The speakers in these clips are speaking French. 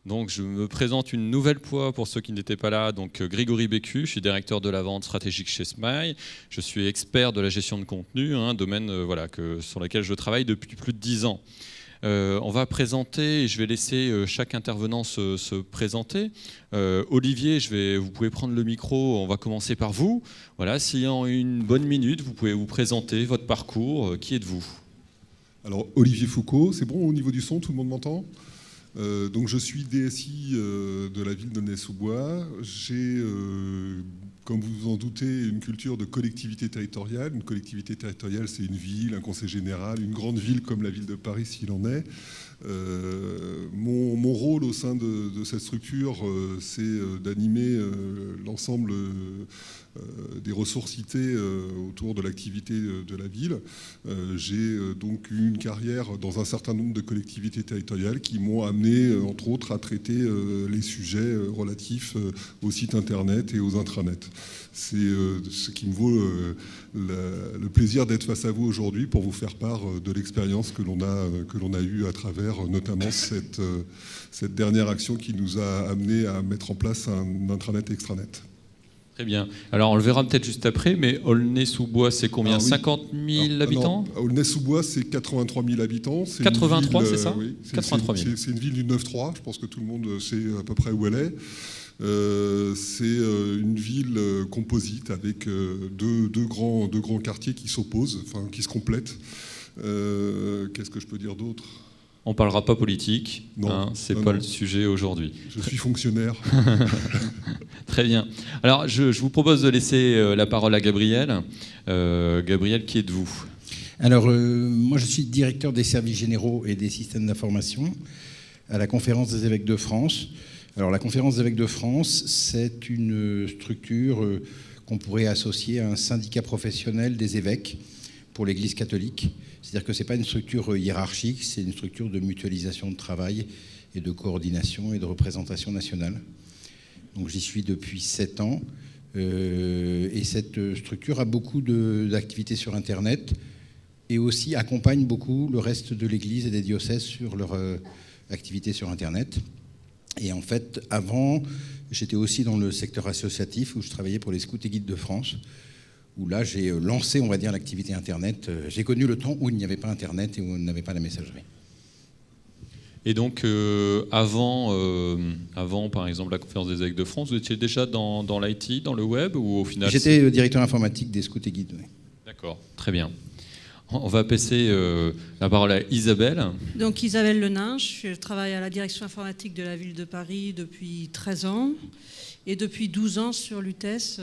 Donc, je me présente une nouvelle fois pour ceux qui n'étaient pas là. Donc, Grégory Bécu, je suis directeur de la vente stratégique chez Smile. Je suis expert de la gestion de contenu, un domaine sur lequel je travaille depuis plus de 10 ans. On va présenter, et je vais laisser chaque intervenant se présenter. Olivier, vous pouvez prendre le micro, on va commencer par vous. Voilà, si en une bonne minute, vous pouvez vous présenter votre parcours. Qui êtes-vous ? Alors, Olivier Foucault, c'est bon au niveau du son, tout le monde m'entend ? Donc je suis DSI de la ville d'Aulnay-sous-Bois. J'ai, comme vous vous en doutez, une culture de collectivité territoriale. Une collectivité territoriale, c'est une ville, un conseil général, une grande ville comme la ville de Paris s'il en est. Mon rôle au sein de cette structure, c'est d'animer l'ensemble des ressourcités autour de l'activité de la ville. J'ai donc eu une carrière dans un certain nombre de collectivités territoriales qui m'ont amené, entre autres, à traiter les sujets relatifs aux sites internet et aux intranets. C'est ce qui me vaut le plaisir d'être face à vous aujourd'hui pour vous faire part de l'expérience que l'on a eue à travers notamment cette dernière action qui nous a amené à mettre en place un intranet et extranet. Très bien. Alors, on le verra peut-être juste après, mais Aulnay-sous-Bois, c'est combien ? 50 000 habitants ? Aulnay-sous-Bois, c'est 83 000 habitants. 83, c'est ça ? Oui, 83 000. C'est une ville du 9-3. Je pense que tout le monde sait à peu près où elle est. C'est une ville composite avec deux grands quartiers qui s'opposent, enfin qui se complètent. Qu'est-ce que je peux dire d'autre ? On ne parlera pas politique, ce n'est pas le sujet aujourd'hui. Je suis fonctionnaire. Très bien. Alors, je vous propose de laisser la parole à Gabriel. Gabriel, qui êtes-vous ? Alors, moi, je suis directeur des services généraux et des systèmes d'information à la Conférence des évêques de France. Alors, la Conférence des évêques de France, c'est une structure qu'on pourrait associer à un syndicat professionnel des évêques pour l'Église catholique. C'est-à-dire que ce n'est pas une structure hiérarchique, c'est une structure de mutualisation de travail et de coordination et de représentation nationale. Donc j'y suis depuis 7 ans et cette structure a beaucoup d'activités sur Internet et aussi accompagne beaucoup le reste de l'Église et des diocèses sur leur activité sur Internet. Et en fait, avant, j'étais aussi dans le secteur associatif où je travaillais pour les Scouts et Guides de France, où là, j'ai lancé, on va dire, l'activité Internet. J'ai connu le temps où il n'y avait pas Internet et où on n'avait pas la messagerie. Et donc, avant, par exemple, la Conférence des évêques de France, vous étiez déjà dans l'IT, dans le web, ou au final... J'étais directeur informatique des Scouts et Guides. Oui. D'accord, très bien. On va passer la parole à Isabelle. Donc, Isabelle Leninge, je travaille à la direction informatique de la ville de Paris depuis 13 ans. Et depuis 12 ans sur l'UTES,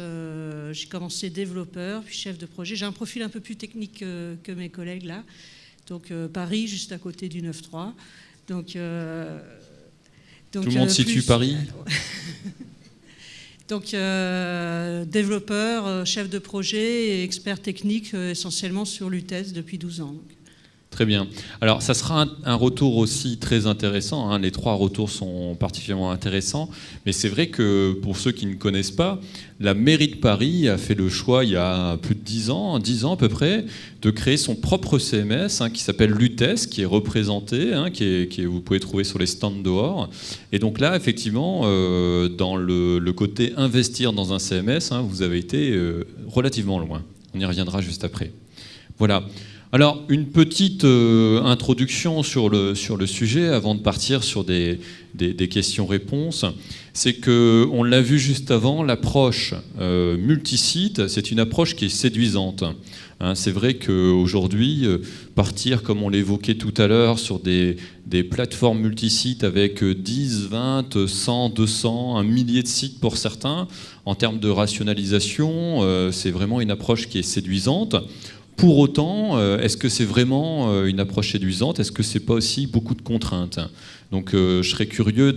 j'ai commencé développeur, puis chef de projet. J'ai un profil un peu plus technique que mes collègues là. Donc Paris, juste à côté du 9-3. Donc, tout le monde situe Paris. Donc développeur, chef de projet et expert technique essentiellement sur l'UTES depuis 12 ans. Très bien. Alors, ça sera un retour aussi très intéressant. Hein. Les 3 retours sont particulièrement intéressants. Mais c'est vrai que pour ceux qui ne connaissent pas, la mairie de Paris a fait le choix, il y a plus de 10 ans à peu près, de créer son propre CMS qui s'appelle l'UTES, qui est représenté, vous pouvez trouver sur les stands dehors. Et donc là, effectivement, dans le côté investir dans un CMS, vous avez été relativement loin. On y reviendra juste après. Voilà. Alors, une petite introduction sur le sujet avant de partir sur des questions-réponses. C'est qu'on l'a vu juste avant, l'approche multisite, c'est une approche qui est séduisante. C'est vrai qu'aujourd'hui, partir, comme on l'évoquait tout à l'heure, sur des plateformes multisites avec 10, 20, 100, 200, un millier de sites pour certains, en termes de rationalisation, c'est vraiment une approche qui est séduisante. Pour autant, est-ce que c'est vraiment une approche séduisante ? Est-ce que c'est pas aussi beaucoup de contraintes ? Donc je serais curieux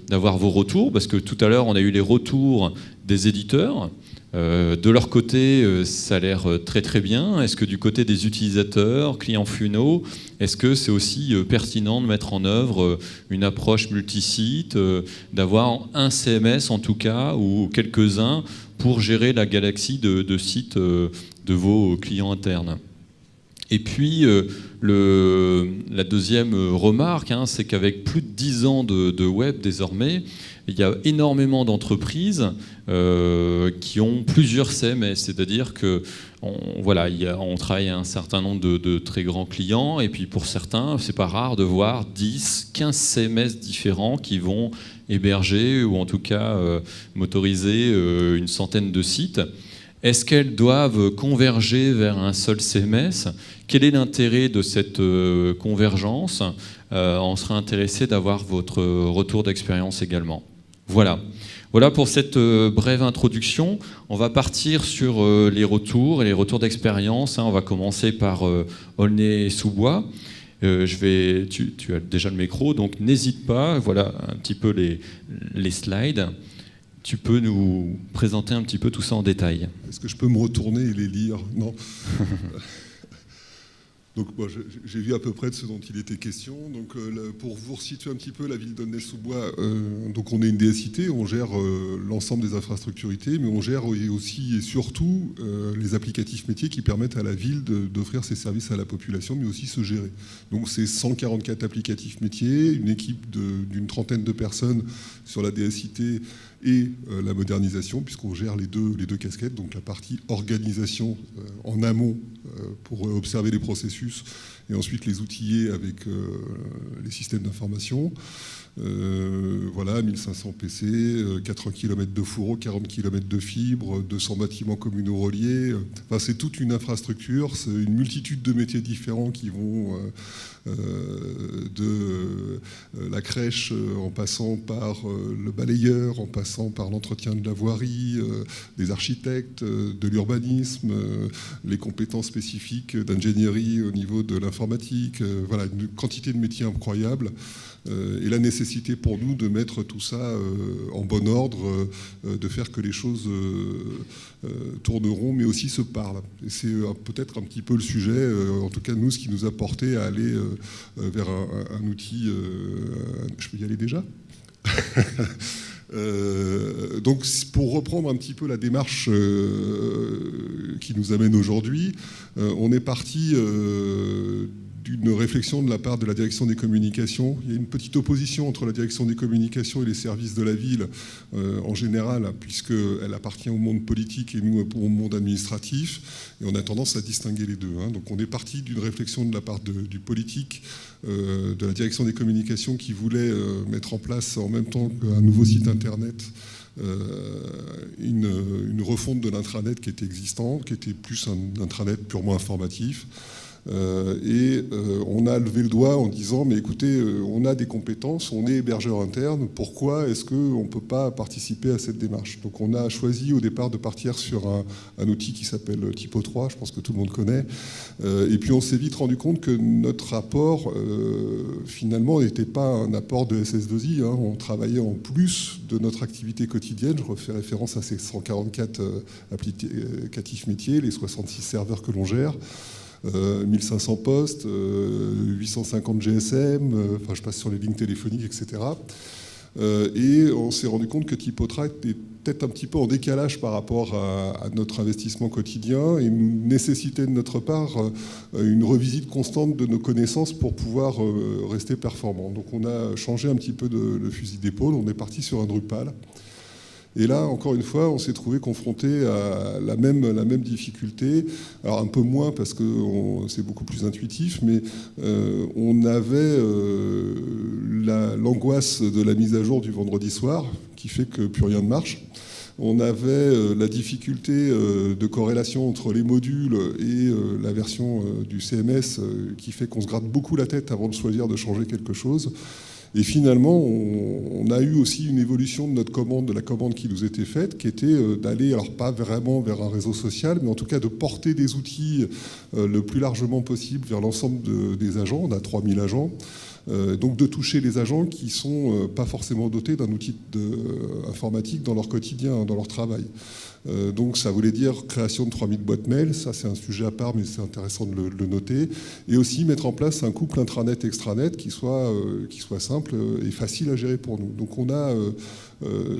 d'avoir vos retours, parce que tout à l'heure, on a eu les retours des éditeurs. De leur côté, ça a l'air très très bien. Est-ce que du côté des utilisateurs, clients finaux, est-ce que c'est aussi pertinent de mettre en œuvre une approche multisite, d'avoir un CMS en tout cas, ou quelques-uns, pour gérer la galaxie de sites de vos clients internes ? Et puis, la deuxième remarque, c'est qu'avec plus de 10 ans de web désormais, il y a énormément d'entreprises qui ont plusieurs CMS, c'est-à-dire qu'on travaille à un certain nombre de très grands clients, et puis pour certains, c'est pas rare de voir 10, 15 CMS différents qui vont héberger ou en tout cas motoriser une centaine de sites. Est-ce qu'elles doivent converger vers un seul CMS ? Quel est l'intérêt de cette convergence ? On serait intéressé d'avoir votre retour d'expérience également. Voilà pour cette brève introduction. On va partir sur les retours et les retours d'expérience. On va commencer par Aulnay-sous-Bois. Tu as déjà le micro, donc n'hésite pas. Voilà un petit peu les slides. Tu peux nous présenter un petit peu tout ça en détail. Est-ce que je peux me retourner et les lire ? Non. Donc, j'ai vu à peu près de ce dont il était question. Donc, pour vous resituer un petit peu, la ville d'Aulnay-sous-Bois, donc on est une DSIT, on gère l'ensemble des infrastructures IT, mais on gère aussi et surtout les applicatifs métiers qui permettent à la ville d'offrir ses services à la population, mais aussi se gérer. Donc, c'est 144 applicatifs métiers, une équipe d'une trentaine de personnes sur la DSIT et la modernisation, puisqu'on gère les deux casquettes, donc la partie organisation en amont pour observer les processus et ensuite les outiller avec les systèmes d'information. Voilà, 1500 PC, 80 km de fourreaux, 40 km de fibres, 200 bâtiments communaux reliés. Enfin, c'est toute une infrastructure, c'est une multitude de métiers différents qui vont de la crèche en passant par le balayeur, en passant par l'entretien de la voirie, des architectes, de l'urbanisme, les compétences spécifiques d'ingénierie au niveau de l'informatique. Voilà, une quantité de métiers incroyables. Et la nécessité pour nous de mettre tout ça en bon ordre, de faire que les choses tourneront, mais aussi se parlent. Et c'est peut-être un petit peu le sujet, en tout cas nous, ce qui nous a porté à aller vers un outil... je peux y aller déjà ? Donc pour reprendre un petit peu la démarche qui nous amène aujourd'hui, on est parti d'une réflexion de la part de la direction des communications. Il y a une petite opposition entre la direction des communications et les services de la ville en général, puisqu'elle appartient au monde politique et nous au monde administratif, et on a tendance à distinguer les deux. Donc on est parti d'une réflexion de la part du politique, de la direction des communications qui voulait mettre en place en même temps qu'un nouveau site internet, une refonte de l'intranet qui était existant, qui était plus un intranet purement informatif. On a levé le doigt en disant mais écoutez, on a des compétences, on est hébergeur interne, pourquoi est-ce qu'on ne peut pas participer à cette démarche? Donc on a choisi au départ de partir sur un outil qui s'appelle Typo 3, je pense que tout le monde connaît, et puis on s'est vite rendu compte que notre apport finalement n'était pas un apport de SS2I, on travaillait en plus de notre activité quotidienne. Je refais référence à ces 144 applicatifs métiers, les 66 serveurs que l'on gère, 1500 postes, 850 GSM, enfin je passe sur les lignes téléphoniques, etc. Et on s'est rendu compte que Typo 3 était peut-être un petit peu en décalage par rapport à notre investissement quotidien et nous nécessitait de notre part une revisite constante de nos connaissances pour pouvoir rester performants. Donc on a changé un petit peu le fusil d'épaule, on est parti sur un Drupal. Et là, encore une fois, on s'est trouvé confronté à la même difficulté. Alors un peu moins parce que c'est beaucoup plus intuitif, mais on avait l'angoisse de la mise à jour du vendredi soir, qui fait que plus rien ne marche. On avait la difficulté de corrélation entre les modules et la version du CMS, qui fait qu'on se gratte beaucoup la tête avant de choisir de changer quelque chose. Et finalement, on a eu aussi une évolution de notre commande, de la commande qui nous était faite, qui était d'aller, alors pas vraiment vers un réseau social, mais en tout cas de porter des outils le plus largement possible vers l'ensemble des agents. On a 3000 agents. Donc de toucher les agents qui ne sont pas forcément dotés d'un outil informatique dans leur quotidien, dans leur travail. Donc ça voulait dire création de 3000 boîtes mail, ça c'est un sujet à part mais c'est intéressant de le noter, et aussi mettre en place un couple intranet-extranet qui soit simple et facile à gérer pour nous. Donc on a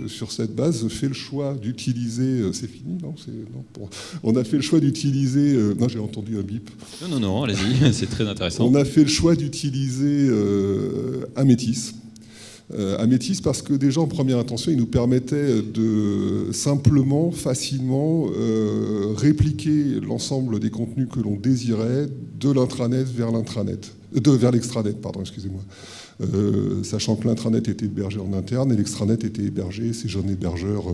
sur cette base fait le choix d'utiliser, c'est fini non, on a fait le choix d'utiliser, non j'ai entendu un bip. Non, allez-y, c'est très intéressant. On a fait le choix d'utiliser Amétis. Amétis parce que déjà en première intention il nous permettait de simplement, facilement répliquer l'ensemble des contenus que l'on désirait de l'intranet vers l'extranet, pardon, excusez-moi. Sachant que l'intranet était hébergé en interne et l'extranet était hébergé, ces jeunes hébergeurs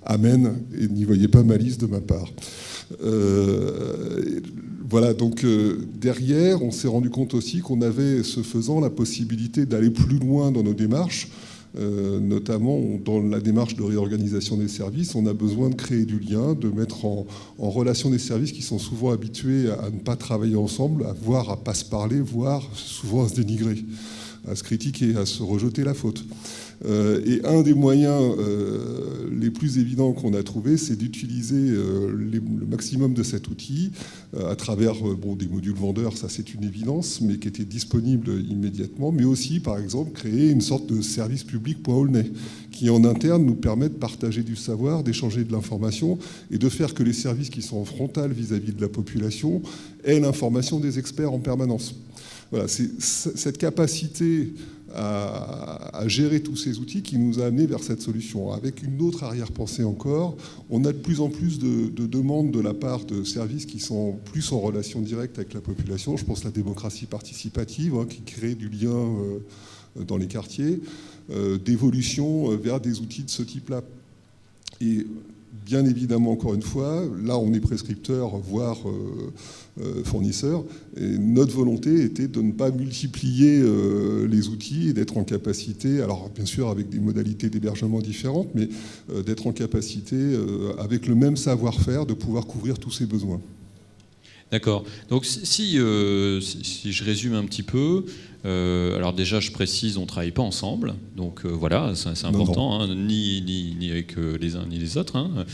amènent, et n'y voyez pas malice de ma part. Voilà, donc derrière, on s'est rendu compte aussi qu'on avait, ce faisant, la possibilité d'aller plus loin dans nos démarches, notamment dans la démarche de réorganisation des services. On a besoin de créer du lien, de mettre en relation des services qui sont souvent habitués à ne pas travailler ensemble, voire à ne pas se parler, voire souvent à se dénigrer, à se critiquer, à se rejeter la faute. Et un des moyens les plus évidents qu'on a trouvé, c'est d'utiliser le maximum de cet outil à travers des modules vendeurs, ça c'est une évidence, mais qui étaient disponibles immédiatement, mais aussi par exemple créer une sorte de service public .aulnay qui en interne nous permet de partager du savoir, d'échanger de l'information et de faire que les services qui sont en frontal vis-à-vis de la population aient l'information des experts en permanence. Voilà, c'est cette capacité à gérer tous ces outils qui nous a amenés vers cette solution. Avec une autre arrière-pensée encore, on a de plus en plus de demandes de la part de services qui sont plus en relation directe avec la population. Je pense à la démocratie participative, qui crée du lien dans les quartiers, d'évolution vers des outils de ce type-là. Et bien évidemment, encore une fois, là on est prescripteur, voire fournisseur, et notre volonté était de ne pas multiplier les outils et d'être en capacité, alors bien sûr avec des modalités d'hébergement différentes, mais d'être en capacité, avec le même savoir-faire, de pouvoir couvrir tous ces besoins. D'accord. Donc si je résume un petit peu, alors déjà je précise, on ne travaille pas ensemble, donc voilà, c'est important, hein, ni avec les uns ni les autres. Hein.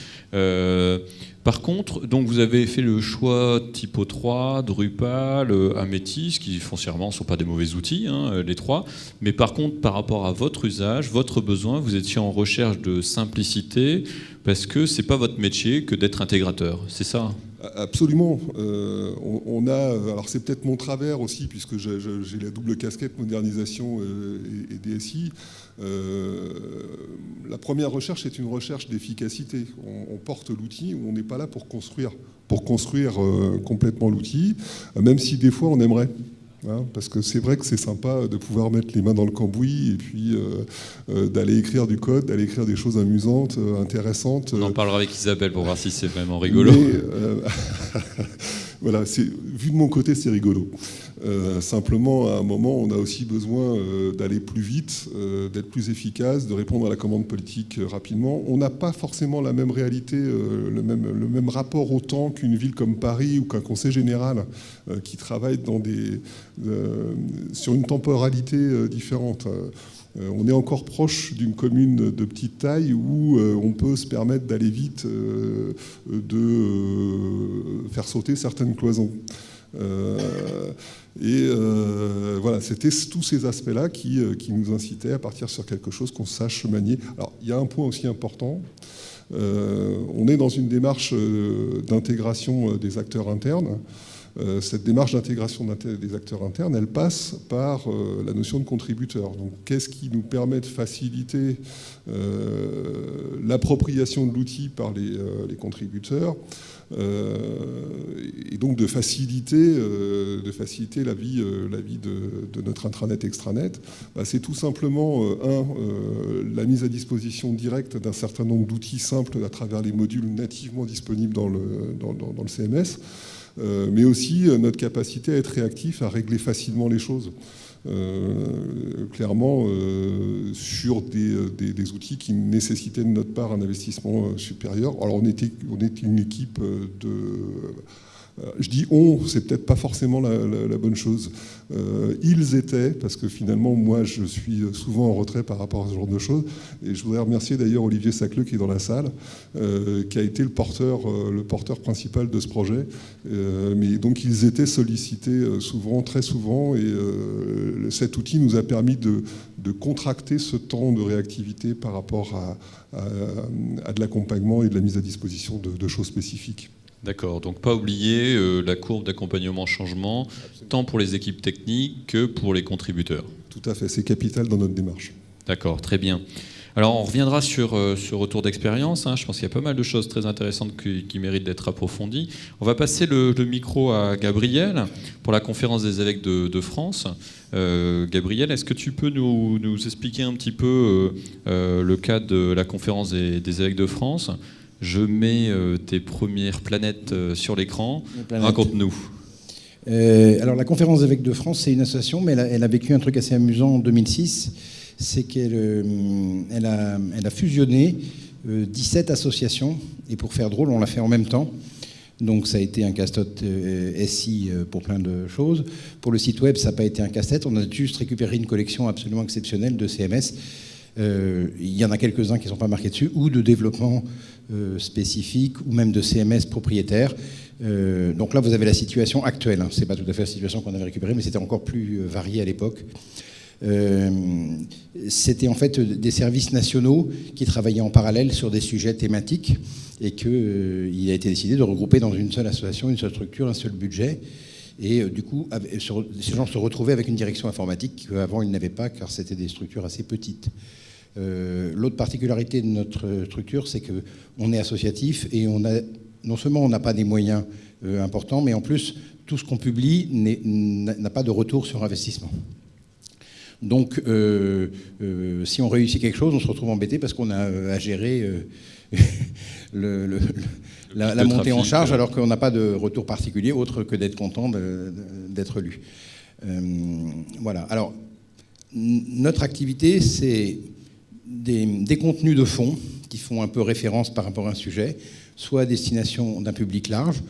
Par contre, donc vous avez fait le choix Typo 3, Drupal, Amétis, qui foncièrement ne sont pas des mauvais outils, hein, les trois, mais par contre par rapport à votre usage, votre besoin, vous étiez en recherche de simplicité, parce que ce n'est pas votre métier que d'être intégrateur, c'est ça ? Absolument. On a, alors c'est peut-être mon travers aussi, puisque j'ai la double casquette modernisation et DSI. La première recherche est une recherche d'efficacité. On porte l'outil, on n'est pas là pour construire complètement l'outil, même si des fois on aimerait. Hein, parce que c'est vrai que c'est sympa de pouvoir mettre les mains dans le cambouis et puis d'aller écrire du code, d'aller écrire des choses amusantes, intéressantes. On en parlera avec Isabelle pour voir si c'est vraiment rigolo. Mais, voilà, vu de mon côté, c'est rigolo. Simplement, à un moment, on a aussi besoin d'aller plus vite, d'être plus efficace, de répondre à la commande politique rapidement. On n'a pas forcément la même réalité, le même rapport au temps qu'une ville comme Paris ou qu'un conseil général qui travaille sur une temporalité différente. On est encore proche d'une commune de petite taille où on peut se permettre d'aller vite, de faire sauter certaines cloisons. Voilà, c'était tous ces aspects-là qui nous incitaient à partir sur quelque chose qu'on sache manier. Alors, il y a un point aussi important. On est dans une démarche d'intégration des acteurs internes. Cette démarche d'intégration des acteurs internes, elle passe par la notion de contributeur. Donc, qu'est-ce qui nous permet de faciliter l'appropriation de l'outil par les contributeurs et donc de faciliter la vie de notre intranet extranet. C'est tout simplement la mise à disposition directe d'un certain nombre d'outils simples à travers les modules nativement disponibles dans le CMS. Mais aussi notre capacité à être réactif, à régler facilement les choses. Clairement, sur des outils qui nécessitaient de notre part un investissement supérieur. Alors on était une équipe Je dis on, c'est peut-être pas forcément la bonne chose. Ils étaient, parce que finalement, moi, je suis souvent en retrait par rapport à ce genre de choses. Et je voudrais remercier d'ailleurs Olivier Sacleux qui est dans la salle, qui a été le porteur principal de ce projet. Mais donc, ils étaient sollicités souvent, très souvent, et cet outil nous a permis de contracter ce temps de réactivité par rapport à de l'accompagnement et de la mise à disposition de choses spécifiques. D'accord, donc pas oublier la courbe d'accompagnement changement, tant pour les équipes techniques que pour les contributeurs. Tout à fait, c'est capital dans notre démarche. D'accord, très bien. Alors on reviendra sur ce retour d'expérience, hein. Je pense qu'il y a pas mal de choses très intéressantes qui méritent d'être approfondies. On va passer le micro à Gabriel pour la conférence des évêques de France. Gabriel, est-ce que tu peux nous expliquer un petit peu le cas de la conférence des évêques de France ? Je mets tes premières planètes sur l'écran. Raconte-nous. Alors la conférence des évêques de France, c'est une association, mais elle a vécu un truc assez amusant en 2006. C'est qu'elle a fusionné 17 associations. Et pour faire drôle, on l'a fait en même temps. Donc ça a été un casse-tête SI pour plein de choses. Pour le site web, ça n'a pas été un casse-tête. On a juste récupéré une collection absolument exceptionnelle de CMS. Il y en a quelques-uns qui ne sont pas marqués dessus, ou de développement spécifique, ou même de CMS propriétaires. Donc là, vous avez la situation actuelle. Ce n'est pas tout à fait la situation qu'on avait récupérée, mais c'était encore plus varié à l'époque. C'était en fait des services nationaux qui travaillaient en parallèle sur des sujets thématiques et qu'il a été décidé de regrouper dans une seule association, une seule structure, un seul budget. Et du coup, ces gens se retrouvaient avec une direction informatique qu'avant ils n'avaient pas, car c'était des structures assez petites. L'autre particularité de notre structure, c'est qu'on est associatif et non seulement on n'a pas des moyens importants, mais en plus, tout ce qu'on publie n'a pas de retour sur investissement. Donc, si on réussit quelque chose, on se retrouve embêté parce qu'on a à gérer la montée en charge, alors qu'on n'a pas de retour particulier, autre que d'être content d'être lu. Voilà. Alors, notre activité, c'est des contenus de fond qui font un peu référence par rapport à un sujet, soit à destination d'un public large,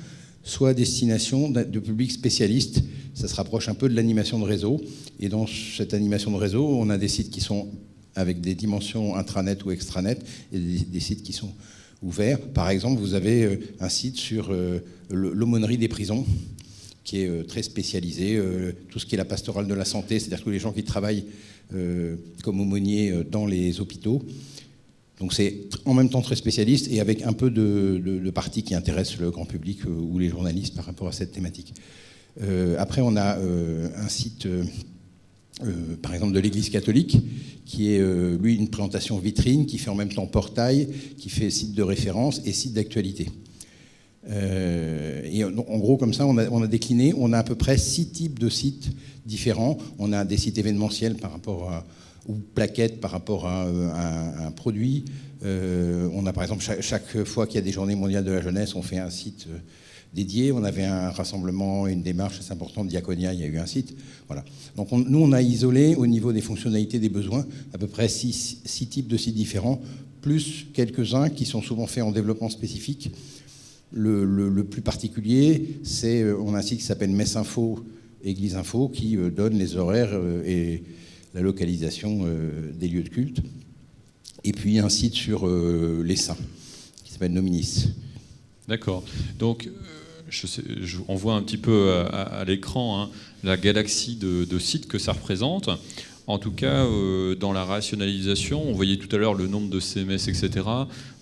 soit à destination de publics spécialistes. Ça se rapproche un peu de l'animation de réseau. Et dans cette animation de réseau, on a des sites qui sont avec des dimensions intranet ou extranet, et des sites qui sont ouverts. Par exemple, vous avez un site sur l'aumônerie des prisons, qui est très spécialisé, tout ce qui est la pastorale de la santé, c'est-à-dire tous les gens qui travaillent comme aumôniers dans les hôpitaux. Donc c'est en même temps très spécialiste et avec un peu de parties qui intéressent le grand public ou les journalistes par rapport à cette thématique. Après, on a un site, par exemple, de l'Église catholique, qui est, lui, une présentation vitrine, qui fait en même temps portail, qui fait site de référence et site d'actualité. Et en gros, comme ça, on a décliné, on a à peu près 6 types de sites différents. On a des sites événementiels par rapport ou plaquettes par rapport à un produit. On a par exemple, chaque fois qu'il y a des journées mondiales de la jeunesse, on fait un site dédié. On avait un rassemblement, une démarche assez importante, Diaconia, il y a eu un site. Voilà. Donc nous, on a isolé au niveau des fonctionnalités, des besoins, à peu près 6 types de sites différents, plus quelques-uns qui sont souvent faits en développement spécifique. Le plus particulier, on a un site qui s'appelle Messe Info, Église Info, qui donne les horaires et la localisation des lieux de culte. Et puis un site sur les saints, qui s'appelle Nominis. D'accord. Donc, on voit un petit peu à l'écran la galaxie de sites que ça représente. En tout cas, dans la rationalisation, on voyait tout à l'heure le nombre de CMS, etc.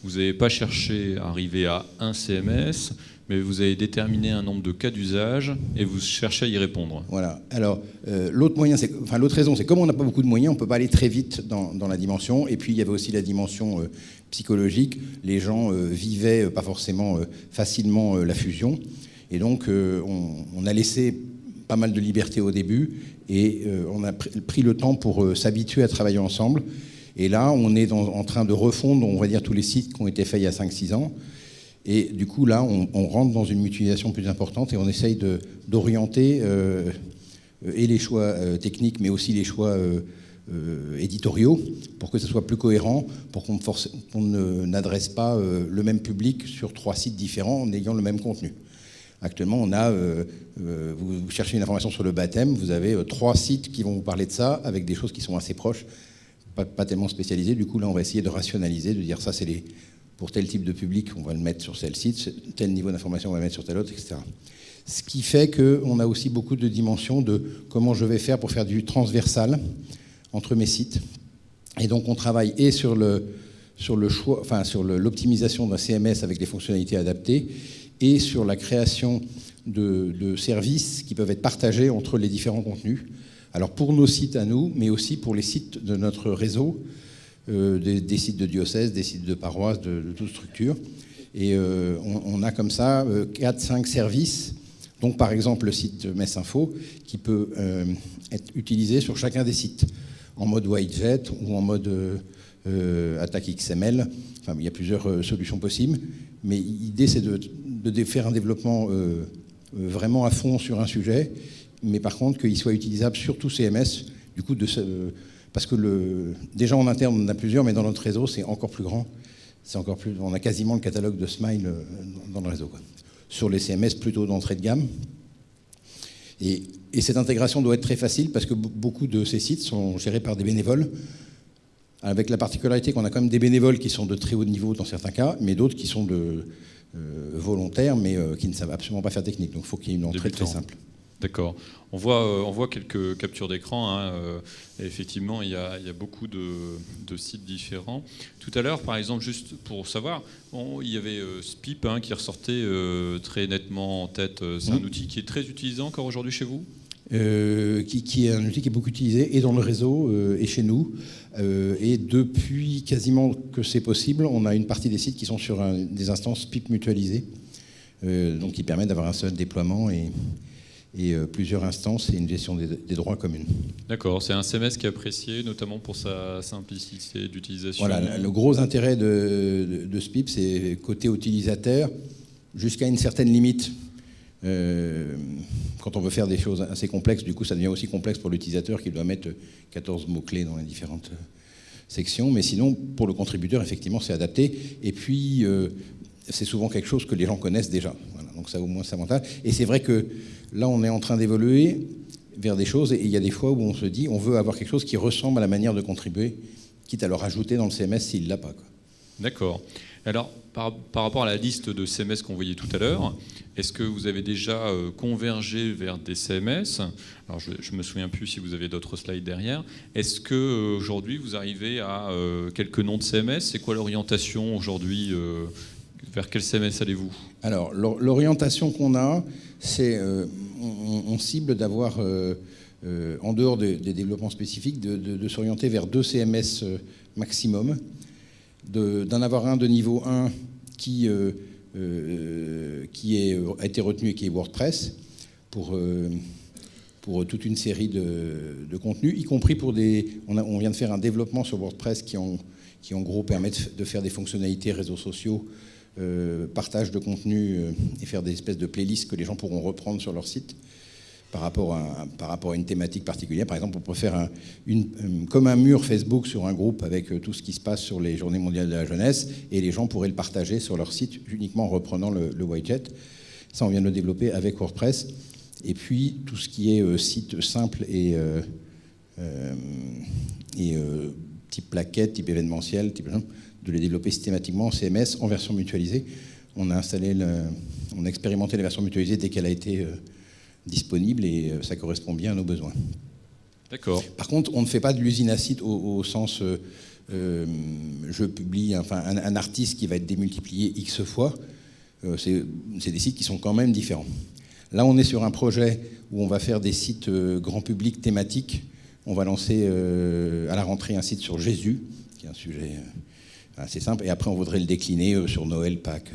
Vous n'avez pas cherché à arriver à un CMS, mais vous avez déterminé un nombre de cas d'usage et vous cherchez à y répondre. Voilà. Alors, l'autre raison, c'est comme on n'a pas beaucoup de moyens, on ne peut pas aller très vite dans la dimension. Et puis, il y avait aussi la dimension psychologique. Les gens vivaient pas forcément facilement la fusion. Et donc, on a laissé pas mal de liberté au début et on a pris le temps pour s'habituer à travailler ensemble. Et là, on est en train de refondre, on va dire, tous les sites qui ont été faits il y a 5-6 ans. Et du coup, là, on rentre dans une mutualisation plus importante et on essaye d'orienter et les choix techniques, mais aussi les choix éditoriaux, pour que ce soit plus cohérent, pour qu'on n'adresse pas le même public sur 3 sites différents en ayant le même contenu. Actuellement, on a, vous cherchez une information sur le baptême, vous avez 3 sites qui vont vous parler de ça, avec des choses qui sont assez proches, pas tellement spécialisées. Du coup, là, on va essayer de rationaliser, de dire ça, c'est pour tel type de public, on va le mettre sur tel site, tel niveau d'information, on va le mettre sur tel autre, etc. Ce qui fait qu'on a aussi beaucoup de dimensions de comment je vais faire pour faire du transversal entre mes sites. Et donc, on travaille et sur l'optimisation d'un CMS avec des fonctionnalités adaptées, et sur la création de services qui peuvent être partagés entre les différents contenus. Alors pour nos sites à nous, mais aussi pour les sites de notre réseau, des sites de diocèse, des sites de paroisse, de toute structure. Et on a comme ça 4-5 services. Donc par exemple le site Messinfo qui peut être utilisé sur chacun des sites, en mode widget ou en mode attaque XML. Enfin, il y a plusieurs solutions possibles. Mais l'idée c'est de faire un développement vraiment à fond sur un sujet, mais par contre qu'il soit utilisable sur tout CMS, du coup, parce que déjà en interne on en a plusieurs, mais dans notre réseau c'est encore plus grand. On a quasiment le catalogue de Smile dans le réseau, quoi. Sur les CMS plutôt d'entrée de gamme. Et cette intégration doit être très facile parce que beaucoup de ces sites sont gérés par des bénévoles, avec la particularité qu'on a quand même des bénévoles qui sont de très haut niveau dans certains cas, mais d'autres qui sont volontaires, mais qui ne savent absolument pas faire technique. Donc il faut qu'il y ait une entrée très simple. D'accord. On voit quelques captures d'écran. Hein, effectivement, il y a beaucoup de sites différents. Tout à l'heure, par exemple, juste pour savoir, il y avait Spip qui ressortait très nettement en tête. C'est un outil qui est très utilisé encore aujourd'hui chez vous ? Qui est un outil qui est beaucoup utilisé et dans le réseau et chez nous. Et depuis quasiment que c'est possible, on a une partie des sites qui sont sur des instances PIP mutualisées, donc qui permettent d'avoir un seul déploiement et plusieurs instances et une gestion des droits communes. D'accord, c'est un CMS qui est apprécié, notamment pour sa simplicité d'utilisation. Voilà, le gros intérêt de SPIP, c'est côté utilisateur, jusqu'à une certaine limite. Quand on veut faire des choses assez complexes, du coup ça devient aussi complexe pour l'utilisateur qui doit mettre 14 mots-clés dans les différentes sections. Mais sinon, pour le contributeur, effectivement, c'est adapté. Et puis, c'est souvent quelque chose que les gens connaissent déjà. Voilà, donc ça, au moins, c'est avantage. Et c'est vrai que là, on est en train d'évoluer vers des choses. Et il y a des fois où on se dit, on veut avoir quelque chose qui ressemble à la manière de contribuer, quitte à le rajouter dans le CMS s'il ne l'a pas, quoi. D'accord. Alors, par rapport à la liste de CMS qu'on voyait tout à l'heure, est-ce que vous avez déjà convergé vers des CMS ? Alors, je ne me souviens plus si vous avez d'autres slides derrière. Est-ce qu'aujourd'hui, vous arrivez à quelques noms de CMS ? C'est quoi l'orientation aujourd'hui ? Vers quel CMS allez-vous ? Alors, l'orientation qu'on a, c'est on cible d'avoir, en dehors des développements spécifiques, de s'orienter vers 2 CMS maximum. D'en avoir un de niveau 1 qui a été retenu et qui est WordPress pour toute une série de contenus, y compris pour on vient de faire un développement sur WordPress qui en gros permet de faire des fonctionnalités réseaux sociaux, partage de contenu et faire des espèces de playlists que les gens pourront reprendre sur leur site par rapport à une thématique particulière. Par exemple, on peut faire comme un mur Facebook sur un groupe avec tout ce qui se passe sur les Journées mondiales de la jeunesse, et les gens pourraient le partager sur leur site uniquement en reprenant le widget. Ça, on vient de le développer avec WordPress. Et puis, tout ce qui est site simple et type plaquette, type événementiel, de les développer systématiquement en CMS en version mutualisée. On a expérimenté la version mutualisée dès qu'elle a été disponible, et ça correspond bien à nos besoins. D'accord. Par contre, on ne fait pas de l'usine à site au sens je publie un artiste qui va être démultiplié X fois. C'est des sites qui sont quand même différents. Là, on est sur un projet où on va faire des sites grand public thématiques. On va lancer à la rentrée un site sur Jésus, qui est un sujet assez simple, et après on voudrait le décliner sur Noël, Pâques,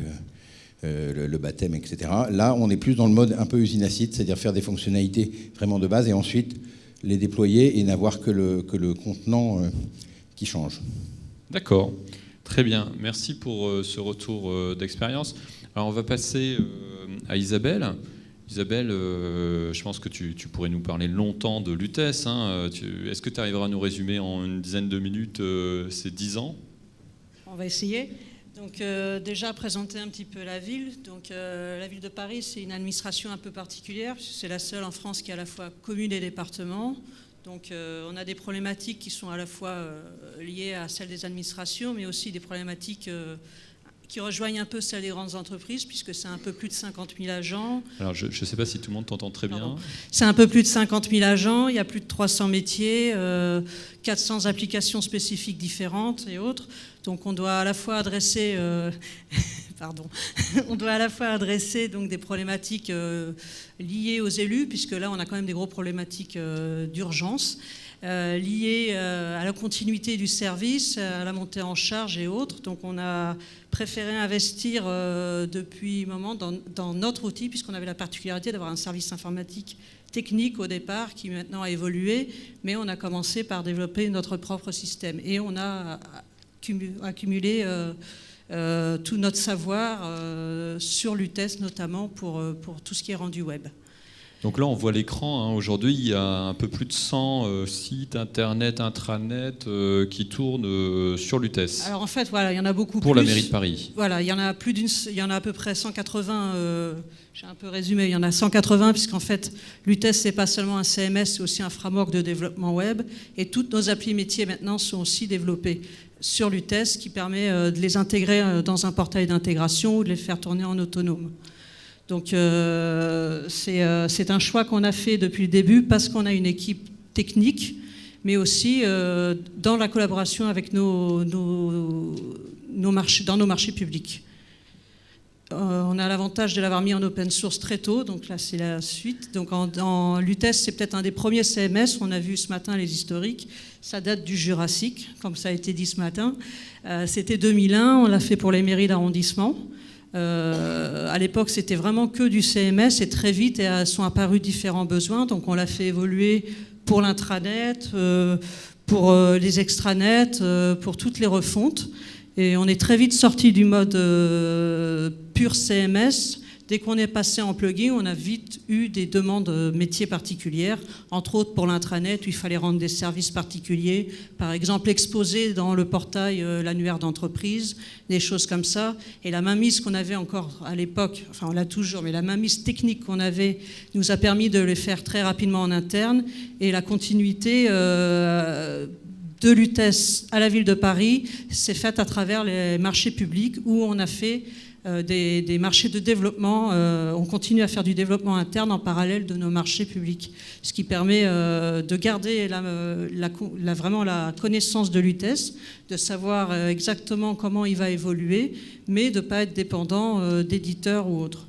le baptême, etc. Là, on est plus dans le mode un peu usine à site, c'est-à-dire faire des fonctionnalités vraiment de base et ensuite les déployer et n'avoir que le contenant qui change. D'accord. Très bien. Merci pour ce retour d'expérience. Alors, on va passer à Isabelle. Isabelle, je pense que tu pourrais nous parler longtemps de l'UTES. Hein. Est-ce que tu arriveras à nous résumer en une dizaine de minutes ces 10 ans ? On va essayer. Donc déjà présenter un petit peu la ville. Donc la ville de Paris, c'est une administration un peu particulière, puisque c'est la seule en France qui est à la fois commune et département. Donc on a des problématiques qui sont à la fois liées à celles des administrations, mais aussi des problématiques qui rejoignent un peu celles des grandes entreprises, puisque c'est un peu plus de 50 000 agents. Alors, je ne sais pas si tout le monde t'entend très bien. C'est un peu plus de 50 000 agents, il y a plus de 300 métiers, 400 applications spécifiques différentes et autres. Donc, on doit à la fois adresser, on doit à la fois adresser donc, des problématiques liées aux élus, puisque là, on a quand même des grosses problématiques d'urgence. Liées à la continuité du service, à la montée en charge et autres. Donc on a préféré investir depuis un moment dans notre outil, puisqu'on avait la particularité d'avoir un service informatique technique au départ, qui maintenant a évolué, mais on a commencé par développer notre propre système. Et on a accumulé tout notre savoir sur l'UTES, notamment pour tout ce qui est rendu web. Donc là, on voit l'écran. Aujourd'hui, il y a un peu plus de 100 sites internet, intranet qui tournent sur l'UTES. Alors en fait, voilà, il y en a beaucoup pour plus. La mairie de Paris. Voilà, il y en a à peu près 180. J'ai un peu résumé. Il y en a 180 puisqu'en fait, l'UTES c'est pas seulement un CMS, c'est aussi un framework de développement web. Et toutes nos applis métiers maintenant sont aussi développées sur l'UTES, qui permet de les intégrer dans un portail d'intégration ou de les faire tourner en autonome. Donc c'est un choix qu'on a fait depuis le début parce qu'on a une équipe technique, mais aussi dans la collaboration avec nos marchés, dans nos marchés publics. On a l'avantage de l'avoir mis en open source très tôt, donc là c'est la suite. Donc en l'UTES, c'est peut-être un des premiers CMS, on a vu ce matin les historiques, ça date du Jurassique, comme ça a été dit ce matin. C'était 2001, on l'a fait pour les mairies d'arrondissement. À l'époque, c'était vraiment que du CMS et très vite sont apparus différents besoins. Donc, on l'a fait évoluer pour l'intranet, pour les extranets, pour toutes les refontes. Et on est très vite sorti du mode pur CMS. Dès qu'on est passé en plugin, on a vite eu des demandes métiers particulières, entre autres pour l'intranet où il fallait rendre des services particuliers, par exemple exposer dans le portail l'annuaire d'entreprise, des choses comme ça. Et la mainmise qu'on avait encore à l'époque, enfin on l'a toujours, mais la mainmise technique qu'on avait nous a permis de les faire très rapidement en interne. Et la continuité de l'UTES à la ville de Paris s'est faite à travers les marchés publics où on a fait des marchés de développement. On continue à faire du développement interne en parallèle de nos marchés publics, ce qui permet de garder vraiment la connaissance de l'UTES, de savoir exactement comment il va évoluer, mais de ne pas être dépendant d'éditeurs ou autres.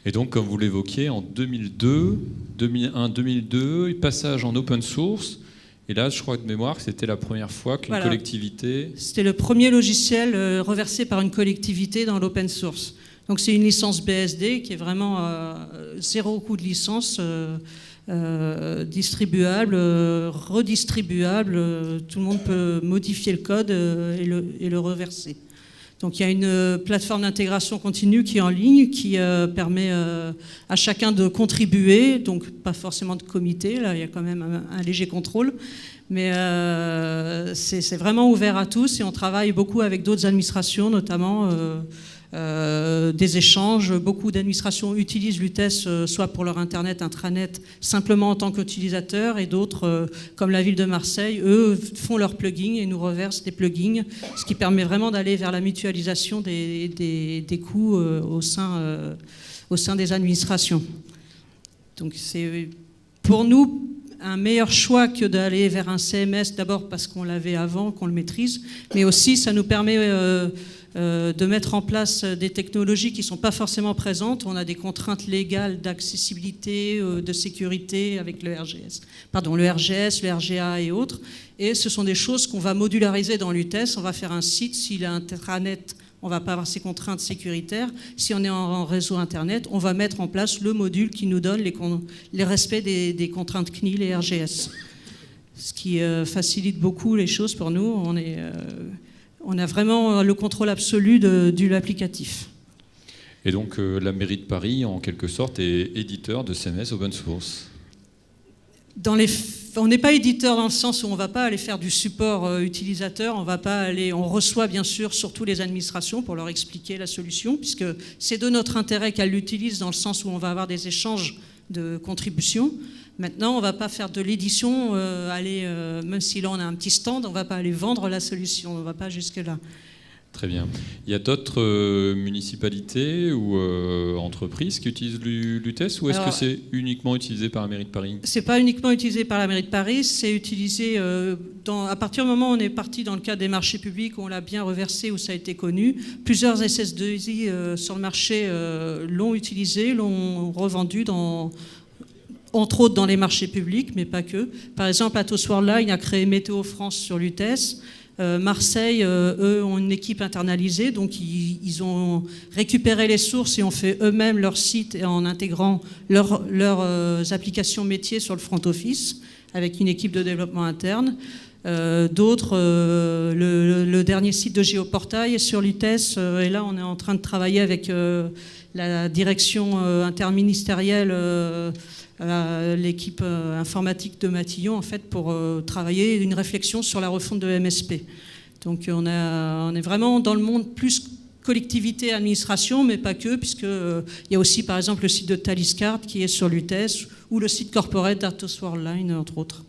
Et donc, comme vous l'évoquiez, en 2001-2002, passage en open source. Et là, je crois de mémoire que c'était la première fois qu'une collectivité... C'était le premier logiciel reversé par une collectivité dans l'open source. Donc c'est une licence BSD qui est vraiment zéro coût de licence, distribuable, redistribuable. Tout le monde peut modifier le code et le reverser. Donc il y a une plateforme d'intégration continue qui est en ligne, qui permet à chacun de contribuer, donc pas forcément de comité, là il y a quand même un léger contrôle, mais c'est vraiment ouvert à tous et on travaille beaucoup avec d'autres administrations, notamment des échanges. Beaucoup d'administrations utilisent l'UTES soit pour leur internet, intranet, simplement en tant qu'utilisateur, et d'autres, comme la ville de Marseille, eux font leurs plugins et nous reversent des plugins, ce qui permet vraiment d'aller vers la mutualisation des coûts au sein des administrations. Donc c'est pour nous un meilleur choix que d'aller vers un CMS, d'abord parce qu'on l'avait avant, qu'on le maîtrise, mais aussi ça nous permet de mettre en place des technologies qui ne sont pas forcément présentes. On a des contraintes légales d'accessibilité, de sécurité avec le RGS, le RGA et autres. Et ce sont des choses qu'on va modulariser dans l'UTES. On va faire un site, s'il est intranet, on ne va pas avoir ces contraintes sécuritaires. Si on est en réseau Internet, on va mettre en place le module qui nous donne les respects des contraintes CNIL et RGS. Ce qui facilite beaucoup les choses pour nous. On a vraiment le contrôle absolu de l'applicatif. Et donc la mairie de Paris, en quelque sorte, est éditeur de CMS open source. Dans les on n'est pas éditeur dans le sens où on ne va pas aller faire du support utilisateur, on reçoit bien sûr surtout les administrations pour leur expliquer la solution, puisque c'est de notre intérêt qu'elles l'utilisent dans le sens où on va avoir des échanges de contributions. Maintenant, on ne va pas faire de l'édition, même si là on a un petit stand, on ne va pas aller vendre la solution, on ne va pas jusque-là. Très bien. Il y a d'autres municipalités ou entreprises qui utilisent l'UTES ou est-ce que c'est uniquement utilisé par la mairie de Paris ? C'est pas uniquement utilisé par la mairie de Paris, c'est utilisé à partir du moment où on est parti dans le cadre des marchés publics, où on l'a bien reversé, où ça a été connu. Plusieurs SS2I sur le marché l'ont utilisé, l'ont revendu entre autres dans les marchés publics, mais pas que. Par exemple, Atos Worldline a créé Météo France sur l'UTES. Marseille, eux, ont une équipe internalisée, donc ils ont récupéré les sources et ont fait eux-mêmes leur site en intégrant leurs applications métiers sur le front office avec une équipe de développement interne. D'autres, le dernier site de Géoportail est sur l'UTES, et là on est en train de travailler avec la direction interministérielle, l'équipe informatique de Matillon, en fait, pour travailler une réflexion sur la refonte de MSP. Donc on est vraiment dans le monde plus collectivité, administration, mais pas que, puisqu'il y a aussi par exemple le site de Taliscard qui est sur l'UTES, ou le site corporate d'Atos Worldline, entre autres.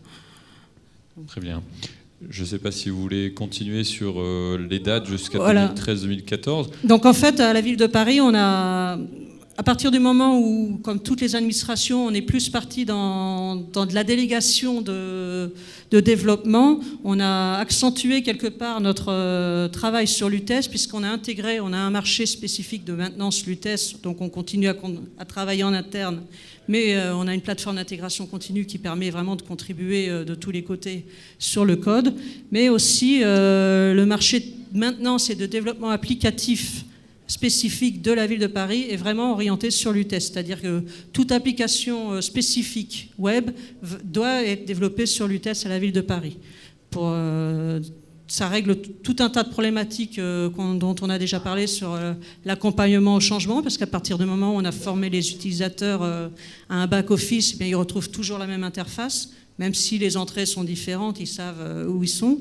Très bien. Je ne sais pas si vous voulez continuer sur les dates jusqu'à Voilà. 2013-2014. Donc en fait, à la ville de Paris, à partir du moment où, comme toutes les administrations, on est plus parti dans de la délégation de développement, on a accentué quelque part notre travail sur l'UTES, puisqu'on a intégré, on a un marché spécifique de maintenance l'UTES, donc on continue à travailler en interne, mais on a une plateforme d'intégration continue qui permet vraiment de contribuer de tous les côtés sur le code, mais aussi le marché de maintenance et de développement applicatif spécifique de la ville de Paris est vraiment orientée sur l'UTES, c'est-à-dire que toute application spécifique web doit être développée sur l'UTES à la ville de Paris. Ça règle tout un tas de problématiques dont on a déjà parlé sur l'accompagnement au changement, parce qu'à partir du moment où on a formé les utilisateurs à un back-office, ils retrouvent toujours la même interface, même si les entrées sont différentes, ils savent où ils sont.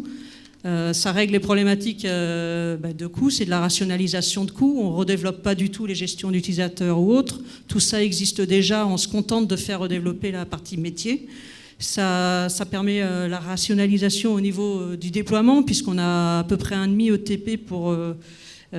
Ça règle les problématiques de coûts, c'est de la rationalisation de coûts. On ne redéveloppe pas du tout les gestions d'utilisateurs ou autres. Tout ça existe déjà, on se contente de faire redévelopper la partie métier. Ça permet la rationalisation au niveau du déploiement, puisqu'on a à peu près 1,5 ETP pour,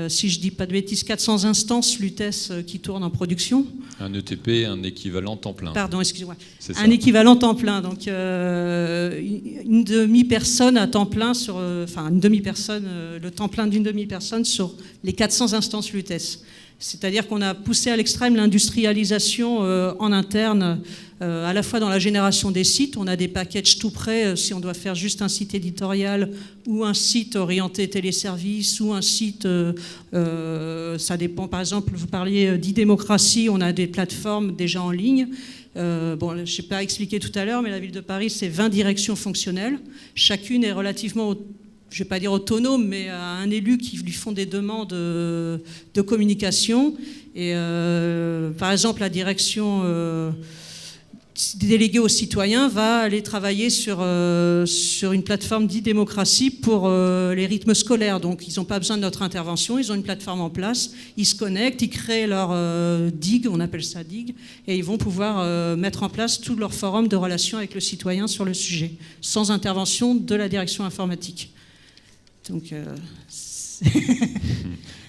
si je ne dis pas de bêtises, 400 instances l'UTES qui tournent en production. Un ETP, un équivalent temps plein. Pardon, excusez-moi. C'est un ça. équivalent temps plein. Donc une demi-personne à temps plein une demi-personne, le temps plein d'une demi-personne sur les 400 instances l'UTES. C'est-à-dire qu'on a poussé à l'extrême l'industrialisation en interne, à la fois dans la génération des sites. On a des packages tout prêts si on doit faire juste un site éditorial ou un site orienté téléservice ou un site, ça dépend. Par exemple, vous parliez d'e-démocratie, on a des plateformes déjà en ligne. Je n'ai pas expliqué tout à l'heure, mais la ville de Paris, c'est 20 directions fonctionnelles. Chacune est relativement, je ne vais pas dire autonome, mais à un élu qui lui font des demandes de communication. Et par exemple, la direction déléguée aux citoyens va aller travailler sur une plateforme d'e-démocratie pour les rythmes scolaires. Donc, ils n'ont pas besoin de notre intervention, ils ont une plateforme en place, ils se connectent, ils créent leur DIG, on appelle ça DIG, et ils vont pouvoir mettre en place tout leur forum de relations avec le citoyen sur le sujet, sans intervention de la direction informatique. Donc,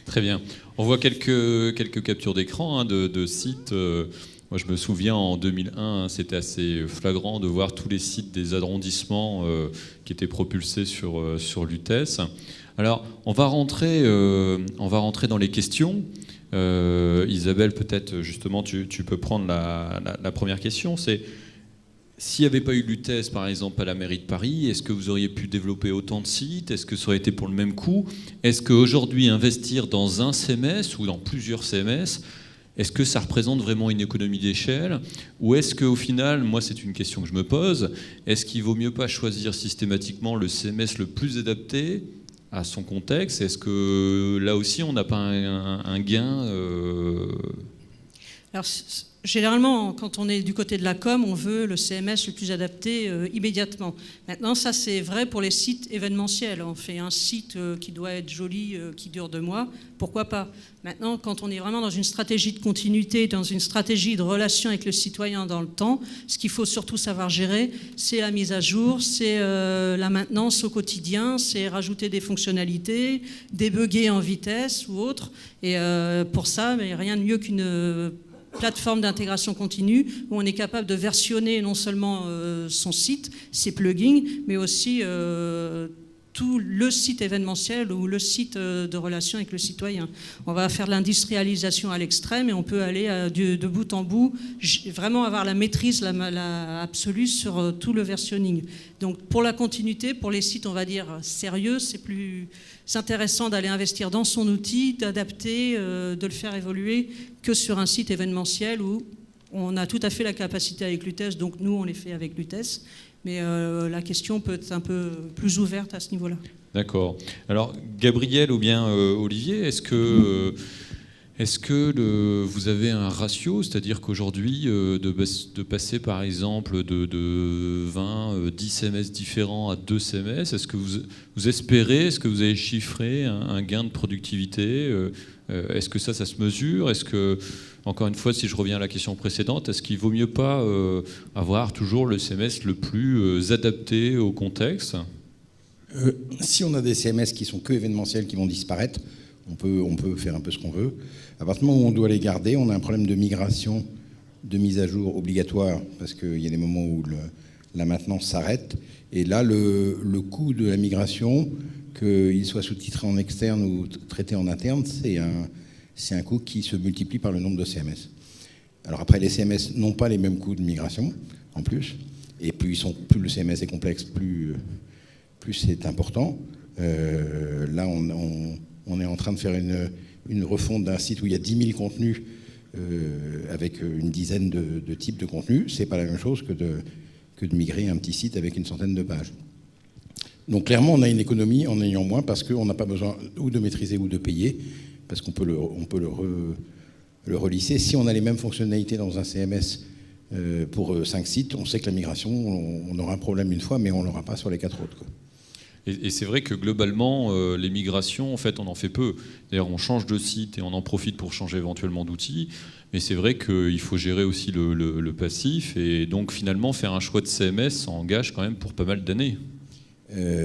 Très bien. On voit quelques captures d'écran de sites. Moi, je me souviens, en 2001, c'était assez flagrant de voir tous les sites des arrondissements qui étaient propulsés sur l'UTES. Alors, on va rentrer dans les questions. Isabelle, peut-être, justement, tu peux prendre la première question. C'est, s'il n'y avait pas eu l'UTES, par exemple, à la mairie de Paris, est-ce que vous auriez pu développer autant de sites ? Est-ce que ça aurait été pour le même coût ? Est-ce qu'aujourd'hui, investir dans un CMS ou dans plusieurs CMS, est-ce que ça représente vraiment une économie d'échelle ? Ou est-ce qu'au final, moi c'est une question que je me pose, est-ce qu'il ne vaut mieux pas choisir systématiquement le CMS le plus adapté à son contexte ? Est-ce que là aussi on n'a pas un gain Alors, généralement, quand on est du côté de la com, on veut le CMS le plus adapté immédiatement. Maintenant, ça c'est vrai pour les sites événementiels. On fait un site qui doit être joli, qui dure 2 mois, pourquoi pas. Maintenant, quand on est vraiment dans une stratégie de continuité, dans une stratégie de relation avec le citoyen dans le temps, ce qu'il faut surtout savoir gérer, c'est la mise à jour, c'est la maintenance au quotidien, c'est rajouter des fonctionnalités, débugger en vitesse ou autre. Et pour ça, mais rien de mieux qu'une plateforme d'intégration continue où on est capable de versionner non seulement son site, ses plugins, mais aussi tout le site événementiel ou le site de relation avec le citoyen. On va faire de l'industrialisation à l'extrême et on peut aller de bout en bout, vraiment avoir la maîtrise absolue sur tout le versionning. Donc pour la continuité, pour les sites, on va dire, sérieux, c'est plus intéressant d'aller investir dans son outil, d'adapter, de le faire évoluer que sur un site événementiel où on a tout à fait la capacité avec l'UTES, donc nous on les fait avec l'UTES. Mais la question peut être un peu plus ouverte à ce niveau-là. D'accord. Alors, Gabriel ou bien Olivier, est-ce que vous avez un ratio, c'est-à-dire qu'aujourd'hui, de passer par exemple de 20, 10 CMS différents à 2 CMS, est-ce que vous espérez, est-ce que vous avez chiffré un gain de productivité? Est-ce que ça se mesure? Est-ce que, encore une fois, si je reviens à la question précédente, est-ce qu'il ne vaut mieux pas avoir toujours le CMS le plus adapté au contexte? Si on a des CMS qui sont que événementiels, qui vont disparaître, on peut faire un peu ce qu'on veut. À partir du moment où on doit les garder, on a un problème de migration, de mise à jour obligatoire, parce qu'il y a des moments où la maintenance s'arrête. Et là, le coût de la migration, qu'il soit sous-titré en externe ou traité en interne, c'est un coût qui se multiplie par le nombre de CMS. Alors après, les CMS n'ont pas les mêmes coûts de migration, en plus. Et plus le CMS est complexe, plus c'est important. Là, on est en train de faire une refonte d'un site où il y a 10 000 contenus avec une dizaine de types de contenus. C'est pas la même chose que de migrer un petit site avec une centaine de pages. Donc clairement, on a une économie en ayant moins parce qu'on n'a pas besoin ou de maîtriser ou de payer, parce qu'on peut le relisser. Si on a les mêmes fonctionnalités dans un CMS pour 5 sites, on sait que la migration, on aura un problème une fois, mais on ne l'aura pas sur les 4 autres, quoi. Et c'est vrai que globalement, les migrations, en fait, on en fait peu. D'ailleurs, on change de site et on en profite pour changer éventuellement d'outils. Mais c'est vrai qu'il faut gérer aussi le passif. Et donc, finalement, faire un choix de CMS, ça engage quand même pour pas mal d'années.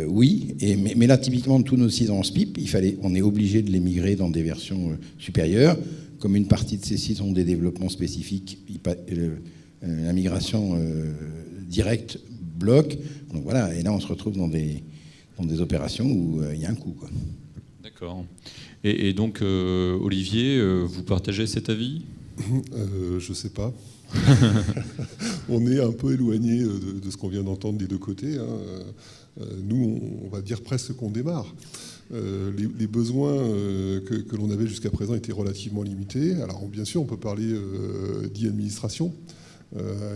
Oui, mais là, typiquement, tous nos sites en SPIP, on est obligé de les migrer dans des versions supérieures. Comme une partie de ces sites ont des développements spécifiques, la migration directe bloque. Donc voilà, et là, on se retrouve dans des opérations où il y a un coût, quoi. D'accord. Et donc, Olivier, vous partagez cet avis? Je ne sais pas. On est un peu éloigné de ce qu'on vient d'entendre des deux côtés, hein. Nous, on va dire presque qu'on démarre. Les besoins que l'on avait jusqu'à présent étaient relativement limités. Alors, bien sûr, on peut parler d'e-administration.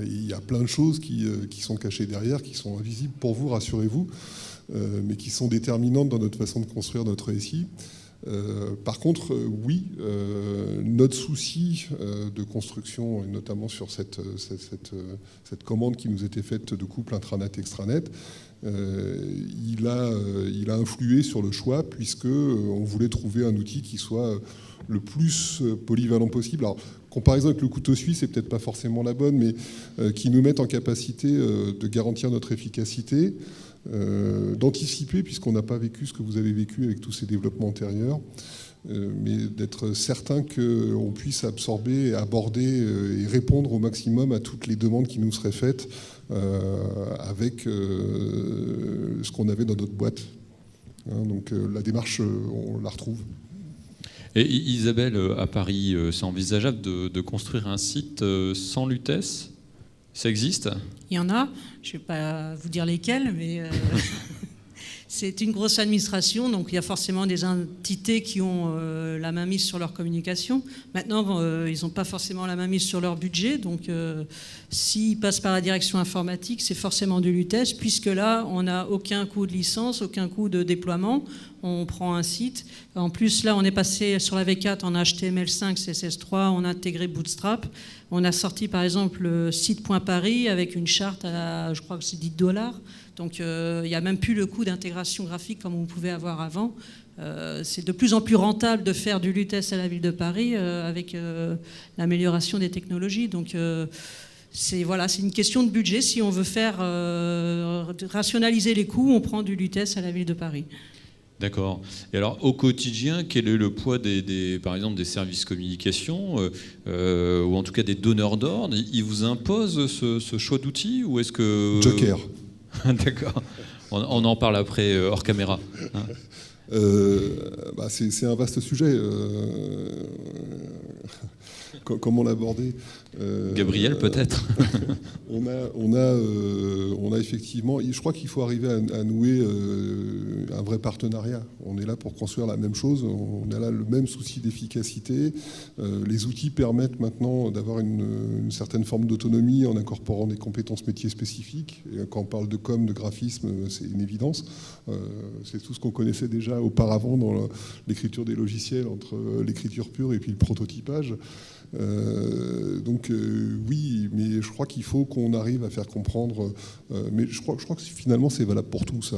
Il y a plein de choses qui sont cachées derrière, qui sont invisibles pour vous, rassurez-vous, mais qui sont déterminantes dans notre façon de construire notre SI. Par contre, oui, notre souci de construction, et notamment sur cette commande qui nous était faite de couple intranet-extranet, il a influé sur le choix, puisqu'on voulait trouver un outil qui soit le plus polyvalent possible. Alors, comparaison avec le couteau suisse, c'est peut-être pas forcément la bonne, mais qui nous mette en capacité de garantir notre efficacité, d'anticiper, puisqu'on n'a pas vécu ce que vous avez vécu avec tous ces développements antérieurs, mais d'être certain qu'on puisse absorber, aborder et répondre au maximum à toutes les demandes qui nous seraient faites avec ce qu'on avait dans notre boîte. Donc la démarche, on la retrouve. Et Isabelle, à Paris, c'est envisageable de construire un site sans l'UTES? Ça existe? Il y en a, je ne vais pas vous dire lesquels, mais c'est une grosse administration, donc il y a forcément des entités qui ont la main mise sur leur communication. Maintenant, ils n'ont pas forcément la main mise sur leur budget, donc s'ils passent par la direction informatique, c'est forcément de l'UTES, puisque là, on n'a aucun coût de licence, aucun coût de déploiement. On prend un site. En plus, là, on est passé sur la V4 en HTML5, CSS3, on a intégré Bootstrap. On a sorti, par exemple, le site.paris avec une charte à, je crois que c'est $10. Donc, il n'y a même plus le coût d'intégration graphique comme on pouvait avoir avant. C'est de plus en plus rentable de faire du LUTES à la ville de Paris avec l'amélioration des technologies. Donc, c'est une question de budget. Si on veut faire rationaliser les coûts, on prend du LUTES à la ville de Paris. D'accord. Et alors, au quotidien, quel est le poids par exemple, des services communication, ou en tout cas des donneurs d'ordre? Ils vous imposent ce choix d'outils, ou est-ce que... Joker. D'accord. On en parle après, hors caméra. Hein. C'est un vaste sujet. Comment l'aborder? Gabriel, peut-être. On a effectivement... Je crois qu'il faut arriver à nouer un vrai partenariat. On est là pour construire la même chose. On a là le même souci d'efficacité. Les outils permettent maintenant d'avoir une certaine forme d'autonomie en incorporant des compétences métiers spécifiques. Et quand on parle de com, de graphisme, c'est une évidence. C'est tout ce qu'on connaissait déjà auparavant dans l'écriture des logiciels, entre l'écriture pure et puis le prototypage. Oui, mais je crois qu'il faut qu'on arrive à faire comprendre, mais je crois que finalement c'est valable pour tous,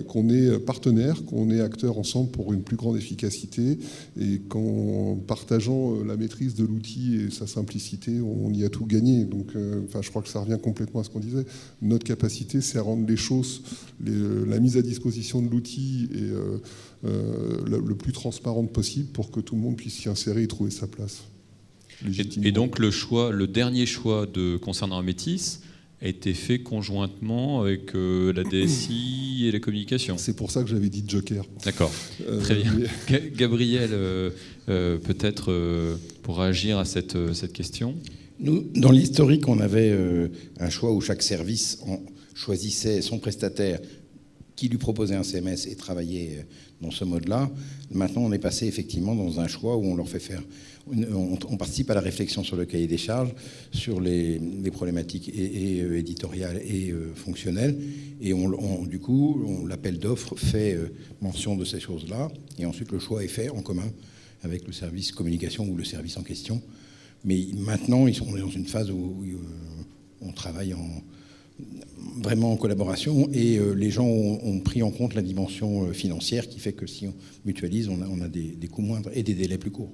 qu'on est partenaires, qu'on est acteurs ensemble pour une plus grande efficacité, et qu'en partageant la maîtrise de l'outil et sa simplicité, on y a tout gagné. Donc, je crois que ça revient complètement à ce qu'on disait. Notre capacité, c'est à rendre les choses, la mise à disposition de l'outil et le plus transparente possible pour que tout le monde puisse s'y insérer et trouver sa place. Et donc le dernier choix concernant Amétis a été fait conjointement avec la DSI et la communication. C'est pour ça que j'avais dit Joker. D'accord, très bien. Gabriel, peut-être pour réagir à cette question. Nous, dans l'historique, on avait un choix où chaque service choisissait son prestataire qui lui proposait un CMS et travaillait dans ce mode-là. Maintenant, on est passé effectivement dans un choix où on leur fait faire... On participe à la réflexion sur le cahier des charges, sur les problématiques et éditoriales et fonctionnelles. Et du coup, l'appel d'offres fait mention de ces choses-là. Et ensuite, le choix est fait en commun avec le service communication ou le service en question. Mais maintenant, on est dans une phase où on travaille vraiment en collaboration, et les gens ont pris en compte la dimension financière qui fait que si on mutualise, on a des coûts moindres et des délais plus courts.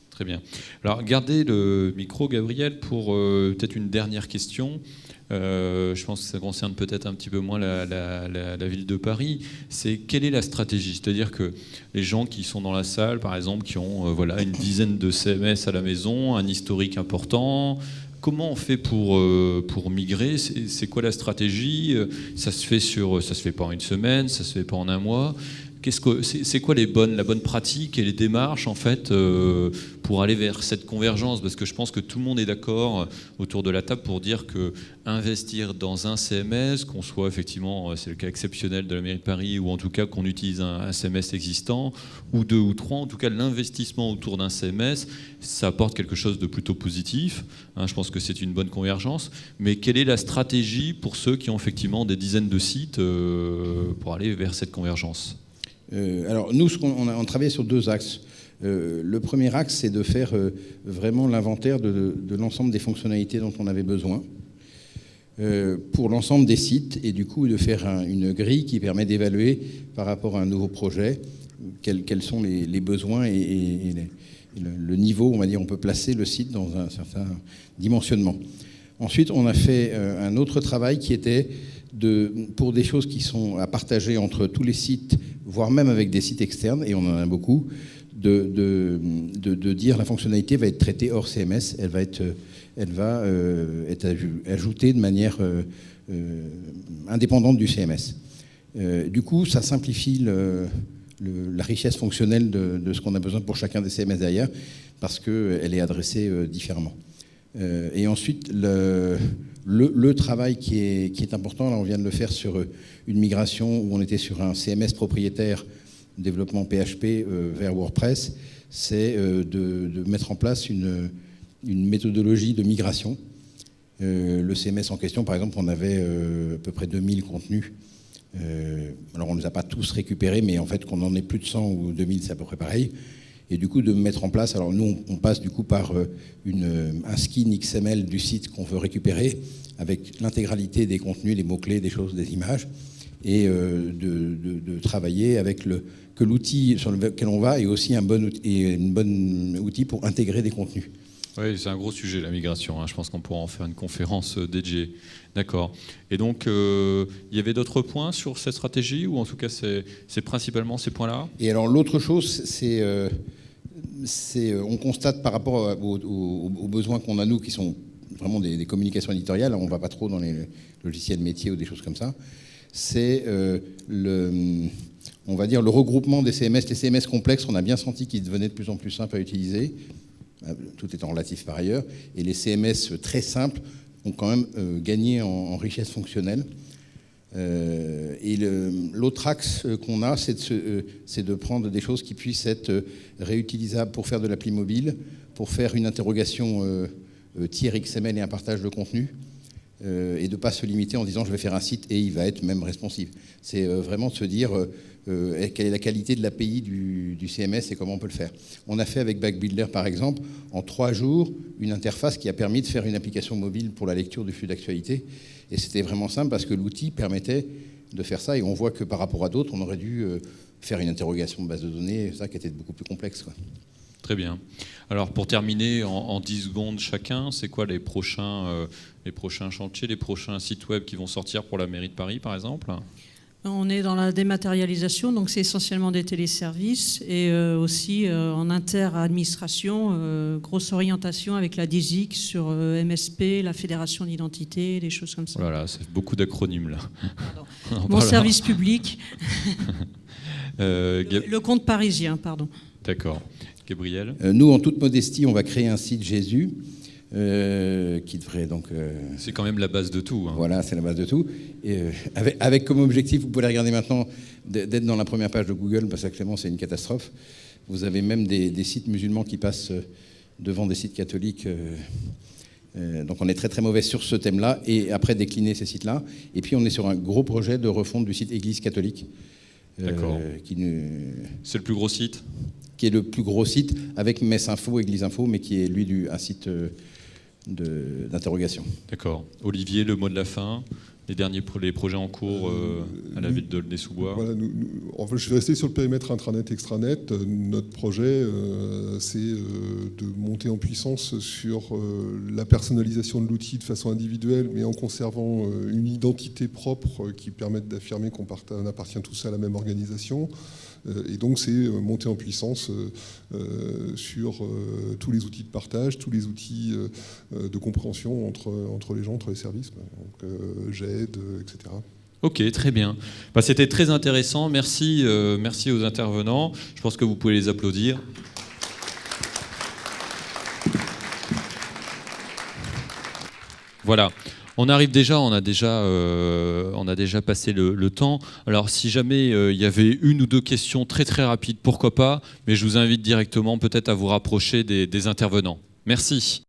Très bien. Alors, gardez le micro, Gabriel, pour peut-être une dernière question. Je pense que ça concerne peut-être un petit peu moins la ville de Paris. C'est quelle est la stratégie? C'est-à-dire que les gens qui sont dans la salle, par exemple, qui ont une dizaine de CMS à la maison, un historique important, comment on fait pour migrer? C'est quoi la stratégie? Ça se fait pas en une semaine, ça se fait pas en un mois. C'est quoi la bonne pratique et les démarches en fait pour aller vers cette convergence? Parce que je pense que tout le monde est d'accord autour de la table pour dire que investir dans un CMS, qu'on soit effectivement, c'est le cas exceptionnel de la mairie de Paris, ou en tout cas qu'on utilise un CMS existant, ou deux ou trois, en tout cas l'investissement autour d'un CMS, ça apporte quelque chose de plutôt positif. Je pense que c'est une bonne convergence. Mais quelle est la stratégie pour ceux qui ont effectivement des dizaines de sites pour aller vers cette convergence? Alors nous, on travaille sur deux axes. Le premier axe, c'est de faire vraiment l'inventaire de l'ensemble des fonctionnalités dont on avait besoin pour l'ensemble des sites, et du coup de faire une grille qui permet d'évaluer par rapport à un nouveau projet quels sont les besoins et le niveau, on va dire, on peut placer le site dans un certain dimensionnement. Ensuite, on a fait un autre travail qui était pour des choses qui sont à partager entre tous les sites, voire même avec des sites externes, et on en a beaucoup, de dire la fonctionnalité va être traitée hors CMS, elle va être ajoutée de manière indépendante du CMS. Du coup, ça simplifie la richesse fonctionnelle de ce qu'on a besoin pour chacun des CMS derrière, parce qu'elle est adressée différemment. Et ensuite, le travail qui est important, là on vient de le faire sur une migration où on était sur un CMS propriétaire développement PHP vers WordPress, c'est de mettre en place une méthodologie de migration. Le CMS en question, par exemple, on avait à peu près 2000 contenus. Alors on ne les a pas tous récupérés, mais en fait qu'on en ait plus de 100 ou 2000, c'est à peu près pareil. Et du coup de mettre en place, alors nous on passe du coup par un skin XML du site qu'on veut récupérer, avec l'intégralité des contenus, des mots-clés, des choses, des images, et de travailler avec que l'outil sur lequel on va est aussi un bon outil pour intégrer des contenus. Oui, c'est un gros sujet, la migration. Je pense qu'on pourra en faire une conférence dédiée. D'accord. Et donc, il y avait d'autres points sur cette stratégie, ou en tout cas, c'est principalement ces points-là? Et alors, l'autre chose, on constate par rapport aux besoins qu'on a, nous, qui sont vraiment des communications éditoriales, on ne va pas trop dans les logiciels métiers ou des choses comme ça, c'est on va dire le regroupement des CMS. Les CMS complexes, on a bien senti qu'ils devenaient de plus en plus simples à utiliser, tout étant relatif par ailleurs, et les CMS très simples ont quand même gagné en richesse fonctionnelle. Et l'autre axe qu'on a, c'est de prendre des choses qui puissent être réutilisables pour faire de l'appli mobile, pour faire une interrogation tiers XML et un partage de contenu, et de ne pas se limiter en disant je vais faire un site et il va être même responsive. C'est vraiment de se dire quelle est la qualité de l'API du CMS et comment on peut le faire. On a fait avec Backbuilder par exemple, en 3 jours, une interface qui a permis de faire une application mobile pour la lecture du flux d'actualité. Et c'était vraiment simple parce que l'outil permettait de faire ça. Et on voit que par rapport à d'autres, on aurait dû faire une interrogation de base de données, ça qui était beaucoup plus complexe, quoi. Très bien. Alors pour terminer, en 10 secondes chacun, c'est quoi les prochains chantiers, les prochains sites web qui vont sortir pour la mairie de Paris par exemple? On est dans la dématérialisation, donc c'est essentiellement des téléservices et aussi en inter-administration, grosse orientation avec la DISIC sur MSP, la Fédération d'identité, des choses comme ça. Voilà, c'est beaucoup d'acronymes là. Mon service public. Le compte parisien, pardon. D'accord. Gabriel? Nous, en toute modestie, on va créer un site Jésus. Qui devrait donc... c'est quand même la base de tout. Voilà, c'est la base de tout. Et, avec comme objectif, vous pouvez la regarder maintenant, d'être dans la première page de Google, parce qu'actuellement c'est une catastrophe. Vous avez même des sites musulmans qui passent devant des sites catholiques. Donc on est très très mauvais sur ce thème-là, et après décliner ces sites-là. Et puis on est sur un gros projet de refonte du site Église catholique. D'accord. C'est le plus gros site? Qui est le plus gros site, avec Messe Info, Église Info, mais qui est lui un site d'interrogation. D'accord. Olivier, le mot de la fin, les projets en cours à la ville d'Aulnay-sous-Bois. Voilà, en fait, je vais rester sur le périmètre intranet-extranet. Notre projet, c'est de monter en puissance sur la personnalisation de l'outil de façon individuelle, mais en conservant une identité propre qui permette d'affirmer qu'on appartient tous à la même organisation. Et donc, c'est monter en puissance sur tous les outils de partage, tous les outils de compréhension entre les gens, entre les services, donc GED, etc. Ok, très bien. C'était très intéressant. Merci aux intervenants. Je pense que vous pouvez les applaudir. Voilà. On a déjà passé le temps. Alors si jamais il y avait une ou deux questions très très rapides, pourquoi pas, mais je vous invite directement peut-être à vous rapprocher des intervenants. Merci.